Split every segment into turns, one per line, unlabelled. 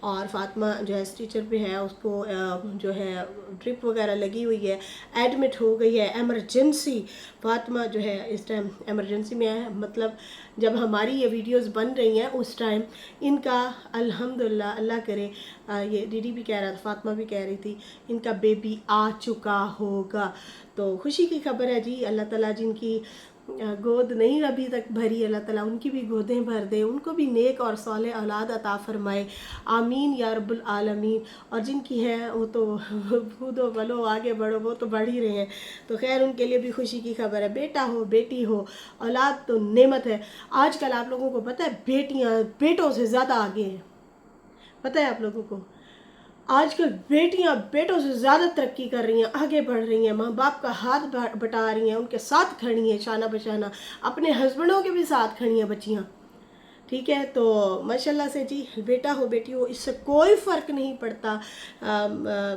اور فاطمہ جو ہے ٹیچر پہ ہے، اس کو جو ہے ڈرپ وغیرہ لگی ہوئی ہے، ایڈمٹ ہو گئی ہے ایمرجنسی. فاطمہ جو ہے اس ٹائم ایمرجنسی میں ہے، مطلب جب ہماری یہ ویڈیوز بن رہی ہیں اس ٹائم ان کا الحمدللہ اللہ کرے، یہ ڈی بھی کہہ رہا تھا، فاطمہ بھی کہہ رہی تھی، ان کا بیبی آ چکا ہوگا. تو خوشی کی خبر ہے جی. اللہ تعالیٰ جن کی گود نہیں ابھی تک بھری، اللہ تعالیٰ ان کی بھی گودیں بھر دے، ان کو بھی نیک اور صالح اولاد عطا فرمائے، آمین یا رب العالمین. اور جن کی ہے وہ تو کودو بلو آگے بڑھو، وہ تو بڑھ ہی رہے ہیں. تو خیر ان کے لیے بھی خوشی کی خبر ہے. بیٹا ہو بیٹی ہو، اولاد تو نعمت ہے. آج کل آپ لوگوں کو پتہ ہے بیٹیاں بیٹوں سے زیادہ آگے ہیں. پتہ ہے آپ لوگوں کو آج کل بیٹیاں بیٹوں سے زیادہ ترقی کر رہی ہیں، آگے بڑھ رہی ہیں، ماں باپ کا ہاتھ بٹا رہی ہیں، ان کے ساتھ کھڑی ہیں شانہ بشانہ، اپنے ہسبینڈوں کے بھی ساتھ کھڑی ہیں بچیاں. ٹھیک ہے، تو ماشاءاللہ سے جی، بیٹا ہو بیٹی ہو اس سے کوئی فرق نہیں پڑتا.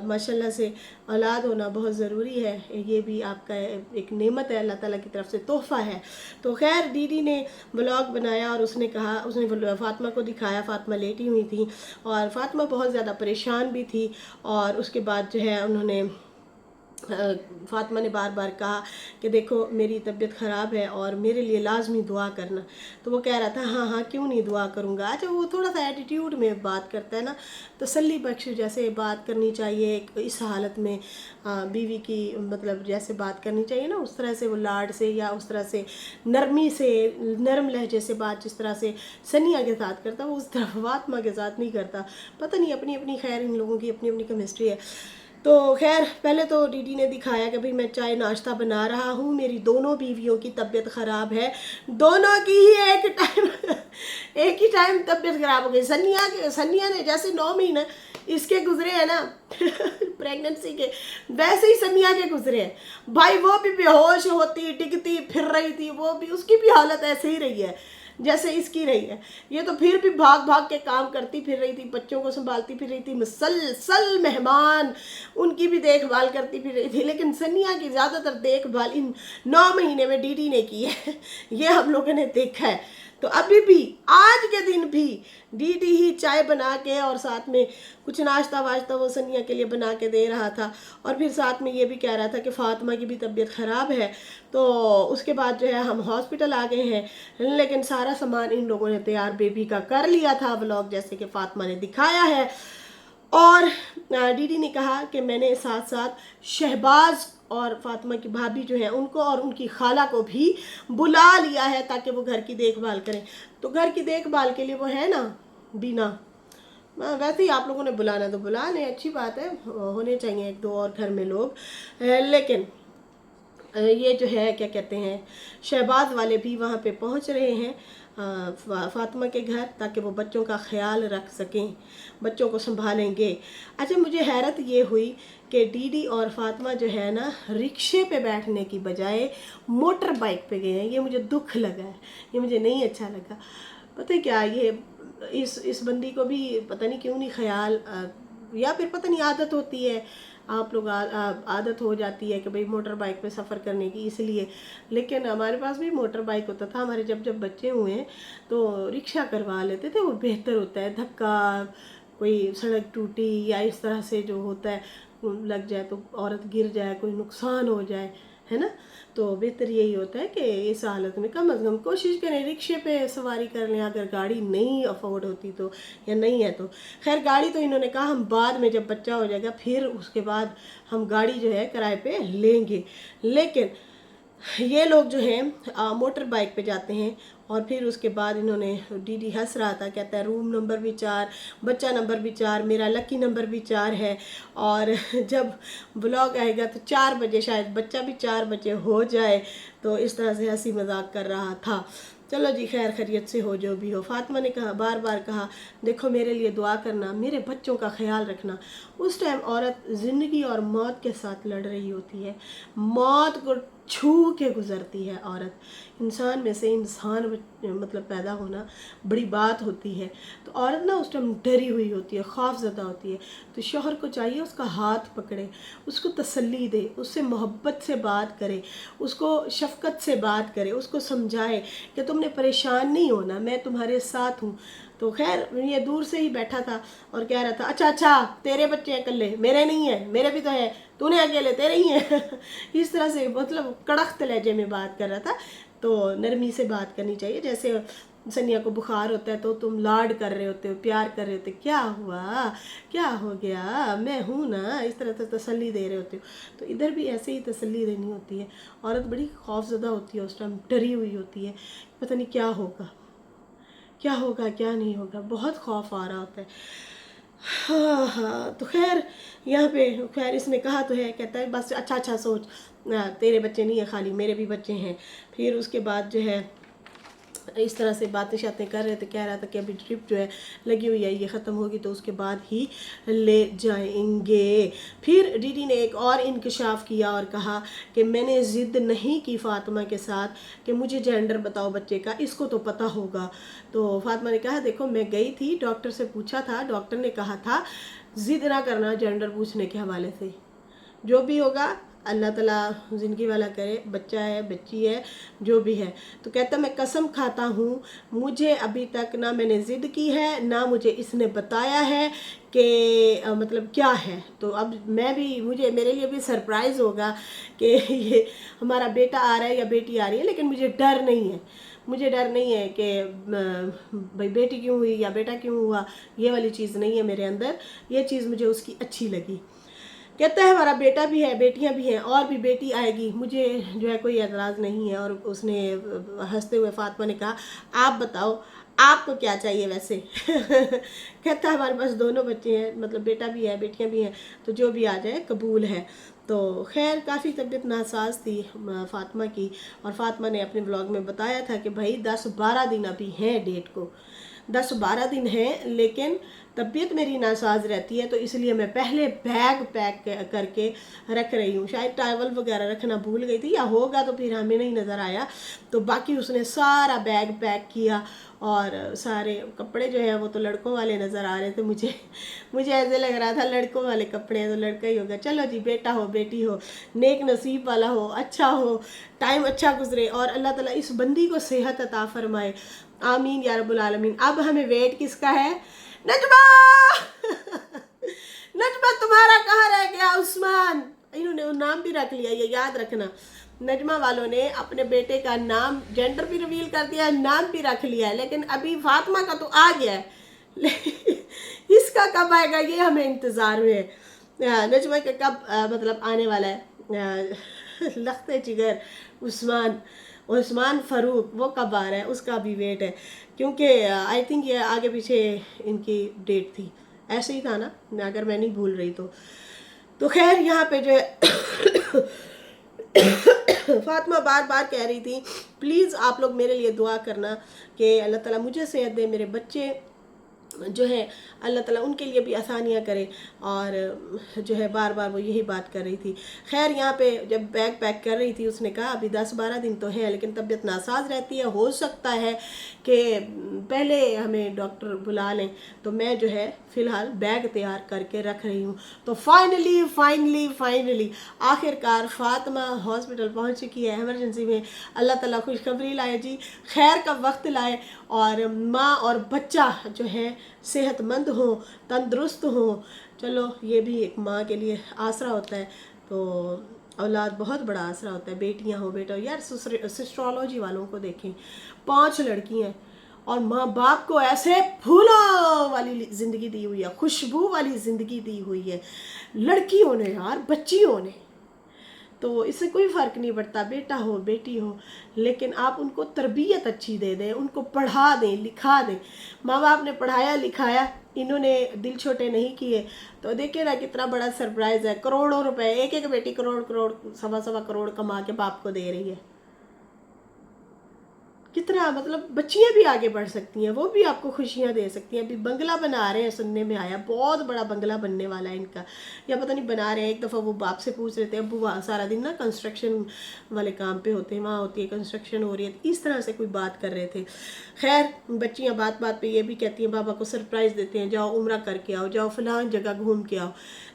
ماشاءاللہ سے اولاد ہونا بہت ضروری ہے، یہ بھی آپ کا ایک نعمت ہے، اللہ تعالیٰ کی طرف سے تحفہ ہے. تو خیر ڈی نے بلاگ بنایا اور اس نے کہا، اس نے فاطمہ کو دکھایا، فاطمہ لیٹی ہوئی تھی اور فاطمہ بہت زیادہ پریشان بھی تھی. اور اس کے بعد جو ہے انہوں نے فاطمہ نے بار بار کہا کہ دیکھو میری طبیعت خراب ہے اور میرے لیے لازمی دعا کرنا. تو وہ کہہ رہا تھا ہاں ہاں کیوں نہیں دعا کروں گا. اچھا وہ تھوڑا سا ایٹیٹیوڈ میں بات کرتا ہے نا، تسلی بخش جیسے بات کرنی چاہیے اس حالت میں، بیوی کی مطلب جیسے بات کرنی چاہیے نا، اس طرح سے وہ لاڈ سے یا اس طرح سے نرمی سے، نرم لہجے سے بات جس طرح سے سنیا کے ساتھ کرتا وہ اس طرح فاطمہ کے ساتھ نہیں کرتا. پتہ نہیں اپنی اپنی، خیر ان لوگوں کی اپنی اپنی کیمسٹری ہے. تو خیر پہلے تو ڈی نے دکھایا کہ بھئی میں چائے ناشتہ بنا رہا ہوں، میری دونوں بیویوں کی طبیعت خراب ہے، دونوں کی ہی ایک ہی ٹائم طبیعت خراب ہو گئی. سنیا نے جیسے 9 مہینے اس کے گزرے ہیں نا پریگننسی کے، ویسے ہی سنیا کے گزرے ہیں. بھائی وہ بھی بے ہوش ہوتی ڈگتی پھر رہی تھی، وہ بھی اس کی بھی حالت ایسے ہی رہی ہے جیسے اس کی رہی ہے. یہ تو پھر بھی بھاگ بھاگ کے کام کرتی پھر رہی تھی، بچوں کو سنبھالتی پھر رہی تھی، مسلسل مہمان ان کی بھی دیکھ بھال کرتی پھر رہی تھی. لیکن سنیا کی زیادہ تر دیکھ بھال ان 9 مہینے میں ڈی نے کی ہے، یہ ہم لوگوں نے دیکھا ہے. تو ابھی بھی آج کے دن بھی ڈی ہی چائے بنا کے اور ساتھ میں کچھ ناشتہ واشتہ وہ سنیا کے لیے بنا کے دے رہا تھا، اور پھر ساتھ میں یہ بھی کہہ رہا تھا کہ فاطمہ کی بھی طبیعت خراب ہے. تو اس کے بعد جو ہے ہم ہاسپٹل آ گئے ہیں، لیکن سارا سامان ان لوگوں نے تیار بیبی کا کر لیا تھا، ولاگ جیسے کہ فاطمہ نے دکھایا ہے. اور ڈی نے کہا کہ میں نے ساتھ ساتھ شہباز اور فاطمہ کی بھابھی جو ہے ان کو اور ان کی خالہ کو بھی بلا لیا ہے تاکہ وہ گھر کی دیکھ بھال کریں. تو گھر کی دیکھ بھال کے لیے وہ ہے نا بینا، ویسے ہی آپ لوگوں نے بلانا تو بلا لیں، اچھی بات ہے، ہونے چاہیے 1-2 اور گھر میں لوگ. لیکن یہ جو ہے کیا کہتے ہیں شہباز والے بھی وہاں پہ پہنچ رہے ہیں فاطمہ کے گھر تاکہ وہ بچوں کا خیال رکھ سکیں، بچوں کو سنبھالیں گے. اچھا مجھے حیرت یہ ہوئی کہ ڈی اور فاطمہ جو ہے نا رکشے پہ بیٹھنے کی بجائے موٹر بائک پہ گئے ہیں. یہ مجھے دکھ لگا ہے، یہ مجھے نہیں اچھا لگا. پتہ کیا یہ اس بندی کو بھی پتہ نہیں کیوں نہیں خیال، یا پھر پتہ نہیں عادت ہوتی ہے، آپ لوگ عادت ہو جاتی ہے کہ بھئی موٹر بائک پہ سفر کرنے کی اس لیے. لیکن ہمارے پاس بھی موٹر بائک ہوتا تھا، ہمارے جب بچے ہوئے ہیں تو رکشہ کروا لیتے تھے، وہ بہتر ہوتا ہے. دھکا کوئی سڑک ٹوٹی یا اس طرح سے جو ہوتا ہے لگ جائے تو عورت گر جائے، کوئی نقصان ہو جائے، ہے نا، تو بہتر یہی ہوتا ہے کہ اس حالت میں کم از کم کوشش کریں رکشے پہ سواری کر لیں اگر گاڑی نہیں افورڈ ہوتی تو، یا نہیں ہے تو. خیر گاڑی تو انہوں نے کہا ہم بعد میں جب بچہ ہو جائے گا پھر اس کے بعد ہم گاڑی جو ہے کرائے پہ لیں گے. لیکن یہ لوگ جو ہیں موٹر بائک پہ جاتے ہیں. اور پھر اس کے بعد انہوں نے ڈی ہنس رہا تھا، کہتا ہے روم نمبر بھی 4، بچہ نمبر بھی 4، میرا لکی نمبر بھی 4 ہے. اور جب بلاگ آئے گا تو 4 بجے شاید بچہ بھی 4 بجے ہو جائے. تو اس طرح سے ہنسی مذاق کر رہا تھا. چلو جی خیر خیریت سے ہو جو بھی ہو. فاطمہ نے کہا بار بار کہا دیکھو میرے لیے دعا کرنا، میرے بچوں کا خیال رکھنا. اس ٹائم عورت زندگی اور موت کے ساتھ لڑ رہی ہوتی ہے، موت کو چھو کے گزرتی ہے عورت. انسان میں سے انسان مطلب پیدا ہونا بڑی بات ہوتی ہے. تو عورت نا اس ٹائم ڈری ہوئی ہوتی ہے، خوف زدہ ہوتی ہے. تو شوہر کو چاہیے اس کا ہاتھ پکڑے، اس کو تسلی دے، اس سے محبت سے بات کرے، اس کو شفقت سے بات کرے، اس کو سمجھائے کہ تم نے پریشان نہیں ہونا، میں تمہارے ساتھ ہوں. تو خیر یہ دور سے ہی بیٹھا تھا اور کہہ رہا تھا اچھا اچھا تیرے بچے ہیں اکلے، میرے نہیں ہیں، میرے بھی تو ہے، تو نے اکیلے تیرے ہی ہیں اس طرح سے مطلب کڑخت لہجے میں بات کر رہا تھا. تو نرمی سے بات کرنی چاہیے. جیسے سنیا کو بخار ہوتا ہے تو تم لاڈ کر رہے ہوتے ہو، پیار کر رہے ہوتے، کیا ہوا، کیا ہو گیا، میں ہوں نا، اس طرح سے تسلی دے رہے ہوتے ہو. تو ادھر بھی ایسے ہی تسلی دینی ہوتی ہے. عورت بڑی خوف زدہ ہوتی ہے اس ٹائم، ڈری ہوئی ہوتی ہے، پتہ نہیں کیا ہوگا، کیا ہوگا کیا نہیں ہوگا، بہت خوف آ رہا ہوتا ہے. ہاں ہاں. تو خیر یہاں پہ خیر اس نے کہا تو ہے، کہتا ہے بس اچھا اچھا سوچ، تیرے بچے نہیں ہیں خالی، میرے بھی بچے ہیں. پھر اس کے بعد جو ہے اس طرح سے باتیں شاتیں کر رہے تھے. کہہ رہا تھا کہ ابھی ٹرپ جو ہے لگی ہوئی ہے، یہ ختم ہوگی تو اس کے بعد ہی لے جائیں گے. پھر ڈی ڈی نے ایک اور انکشاف کیا اور کہا کہ میں نے ضد نہیں کی فاطمہ کے ساتھ کہ مجھے جینڈر بتاؤ بچے کا، اس کو تو پتہ ہوگا. تو فاطمہ نے کہا دیکھو میں گئی تھی، ڈاکٹر سے پوچھا تھا، ڈاکٹر نے کہا تھا ضد نہ کرنا جینڈر پوچھنے کے حوالے سے، جو بھی ہوگا اللہ تعالیٰ زندگی والا کرے، بچہ ہے بچی ہے جو بھی ہے. تو کہتا میں قسم کھاتا ہوں مجھے ابھی تک نہ میں نے ضد کی ہے، نہ مجھے اس نے بتایا ہے کہ مطلب کیا ہے. تو اب میں بھی، میرے لیے بھی سرپرائز ہوگا کہ یہ ہمارا بیٹا آ رہا ہے یا بیٹی آ رہی ہے، لیکن مجھے ڈر نہیں ہے. مجھے ڈر نہیں ہے کہ بھئی بیٹی کیوں ہوئی یا بیٹا کیوں ہوا، یہ والی چیز نہیں ہے میرے اندر. یہ چیز مجھے اس کی اچھی لگی. کہتا ہے ہمارا بیٹا بھی ہے، بیٹیاں بھی ہیں، اور بھی بیٹی آئے گی، مجھے جو ہے کوئی اعتراض نہیں ہے. اور اس نے ہنستے ہوئے فاطمہ نے کہا آپ بتاؤ آپ کو کیا چاہیے ویسے کہتا ہے ہمارے پاس دونوں بچے ہیں، مطلب بیٹا بھی ہے بیٹیاں بھی ہیں، تو جو بھی آ جائے قبول ہے. تو خیر کافی طبیعت ناساز تھی فاطمہ کی، اور فاطمہ نے اپنے بلاگ میں بتایا تھا کہ بھائی 10-12 دن ابھی ہیں ڈیٹ کو، 10-12 دن ہیں، لیکن طبیعت میری ناساز رہتی ہے تو اس لیے میں پہلے بیگ پیک کر کے رکھ رہی ہوں. شاید ٹاول وغیرہ رکھنا بھول گئی تھی یا ہوگا تو پھر ہمیں نہیں نظر آیا. تو باقی اس نے سارا بیگ پیک کیا، اور سارے کپڑے جو ہیں وہ تو لڑکوں والے نظر آ رہے تھے. مجھے ایسے لگ رہا تھا لڑکوں والے کپڑے ہیں تو لڑکا ہی ہوگا. چلو جی، بیٹا ہو بیٹی ہو، نیک نصیب والا ہو، اچھا ہو، ٹائم اچھا گزرے، اور اللہ تعالیٰ اس بندی کو صحت عطا فرمائے، آمین یا رب العالمین. اب ہمیں ویٹ کس کا ہے؟ نجمہ نجمہ تمہارا کہاں رہ گیا؟ عثمان، انہوں نے نام بھی رکھ لیا، یہ یاد رکھنا. نجمہ والوں نے اپنے بیٹے کا نام، جینڈر بھی ریویل کر دیا، نام بھی رکھ لیا ہے، لیکن ابھی فاطمہ کا تو آ گیا ہے اس کا کب آئے گا یہ ہمیں انتظار میں ہے. نجمہ کا کب مطلب آنے والا ہے؟ لخت جگر عثمان فاروق وہ کب آ رہا ہے، اس کا بھی ویٹ ہے، کیونکہ آئی تھنک یہ آگے پیچھے ان کی ڈیٹ تھی، ایسے ہی تھا نا اگر میں نہیں بھول رہی تو. تو خیر یہاں پہ جو ہے فاطمہ بار بار کہہ رہی تھی پلیز آپ لوگ میرے لیے دعا کرنا کہ اللہ تعالیٰ مجھے صحت دے، میرے بچے جو ہے اللہ تعالیٰ ان کے لیے بھی آسانیاں کرے، اور جو ہے بار بار وہ یہی بات کر رہی تھی. خیر یہاں پہ جب بیگ پیک کر رہی تھی اس نے کہا ابھی 10-12 دن تو ہیں، لیکن طبیعت ناساز رہتی ہے، ہو سکتا ہے کہ پہلے ہمیں ڈاکٹر بلا لیں. تو میں جو ہے فی الحال بیگ تیار کر کے رکھ رہی ہوں. تو فائنلی آخر کار فاطمہ ہاسپٹل پہنچ چکی ہے ایمرجنسی میں. اللہ تعالیٰ خوشخبری لائے جی، خیر کا وقت لائے، اور ماں اور بچہ جو ہے صحت مند ہوں، تندرست ہوں. چلو یہ بھی ایک ماں کے لیے آسرا ہوتا ہے. تو اولاد بہت بڑا آسرا ہوتا ہے، بیٹیاں ہو بیٹا ہو. یار سسٹرالوجی والوں کو دیکھیں، 5 لڑکی ہیں اور ماں باپ کو ایسے پھولوں والی زندگی دی ہوئی ہے، خوشبو والی زندگی دی ہوئی ہے لڑکیوں نے یار، بچیوں نے. تو اس سے کوئی فرق نہیں پڑتا بیٹا ہو بیٹی ہو، لیکن آپ ان کو تربیت اچھی دے دیں، ان کو پڑھا دیں لکھا دیں. ماں باپ نے پڑھایا لکھایا، انہوں نے دل چھوٹے نہیں کیے، تو دیکھیں نا کتنا بڑا سرپرائز ہے. کروڑوں روپے، ایک بیٹی کروڑ سوا کروڑ کما کے باپ کو دے رہی ہے. کتنا مطلب بچیاں بھی آگے بڑھ سکتی ہیں، وہ بھی آپ کو خوشیاں دے سکتی ہیں. ابھی بنگلہ بنا رہے ہیں، سننے میں آیا بہت بڑا بنگلہ بننے والا ہے ان کا، یا پتہ نہیں بنا رہے ہیں. ایک دفعہ وہ باپ سے پوچھ رہے تھے، ابو سارا دن نا کنسٹرکشن والے کام پہ ہوتے ہیں، وہاں ہوتی ہے کنسٹرکشن ہو رہی ہے، اس طرح سے کوئی بات کر رہے تھے. خیر بچیاں بات پہ یہ بھی کہتی ہیں بابا کو سرپرائز دیتے ہیں، جاؤ عمرہ کر کے آؤ، جاؤ فلاں جگہ گھوم کے آؤ.